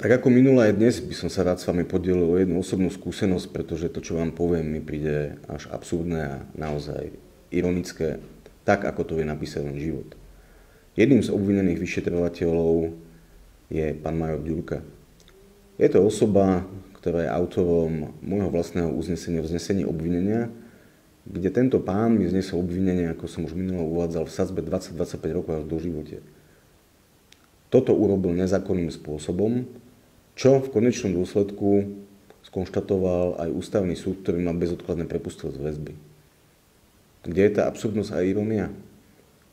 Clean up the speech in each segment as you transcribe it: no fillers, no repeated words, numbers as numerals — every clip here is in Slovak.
Tak ako minulé aj dnes by som sa rád s vami podelil o jednu osobnú skúsenosť, pretože to, čo vám poviem, mi príde až absurdné a naozaj ironické, tak ako to je napísať len život. Jedným z obvinených vyšetrovateľov je pán major Ďurka. Je to osoba, ktorá je autorom môjho vlastného uznesenia, vznesení obvinenia, kde tento pán mi znesol obvinenie, ako som už minulo uvádzal, v sadzbe 20-25 rokov až do živote. Toto urobil nezákonným spôsobom, čo v konečnom dôsledku skonštatoval aj ústavný súd, ktorý ma bezodkladne prepustil z väzby. Kde je tá absurdnosť a irónia?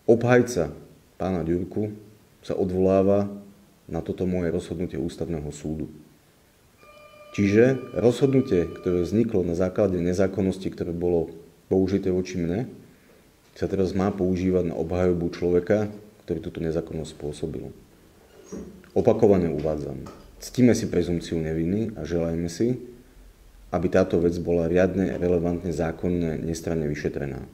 Obhajca pána Ďurku sa odvoláva na toto moje rozhodnutie ústavného súdu. Čiže rozhodnutie, ktoré vzniklo na základe nezákonnosti, ktoré bolo použité voči mne, sa teraz má používať na obhajobu človeka, ktorý túto nezákonnosť spôsobil. Opakovane uvádzam. Ctíme si prezumpciu neviny a želajme si, aby táto vec bola riadne, relevantne, zákonne, nestranne vyšetrená.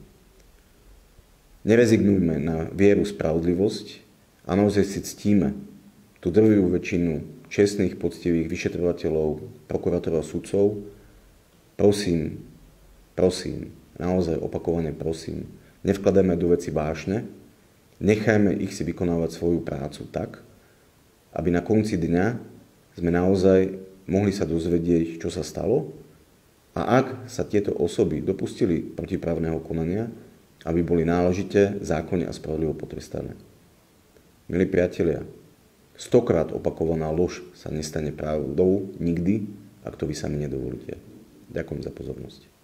Nerezignujme na vieru, spravodlivosť a naozaj si ctíme tú drvivú väčšinu čestných, poctivých vyšetrovateľov, prokurátorov a sudcov. Prosím, naozaj opakovane prosím, nevkladajme do veci vášne, nechajme ich si vykonávať svoju prácu tak, aby na konci dňa sme naozaj mohli sa dozvedieť, čo sa stalo, a ak sa tieto osoby dopustili protiprávneho konania, aby boli náležite, zákonne a spravodlivo potrestané. Milí priatelia, 100-krát opakovaná lož sa nestane pravdou nikdy, ak to vy sami nedovolíte. Ďakujem za pozornosť.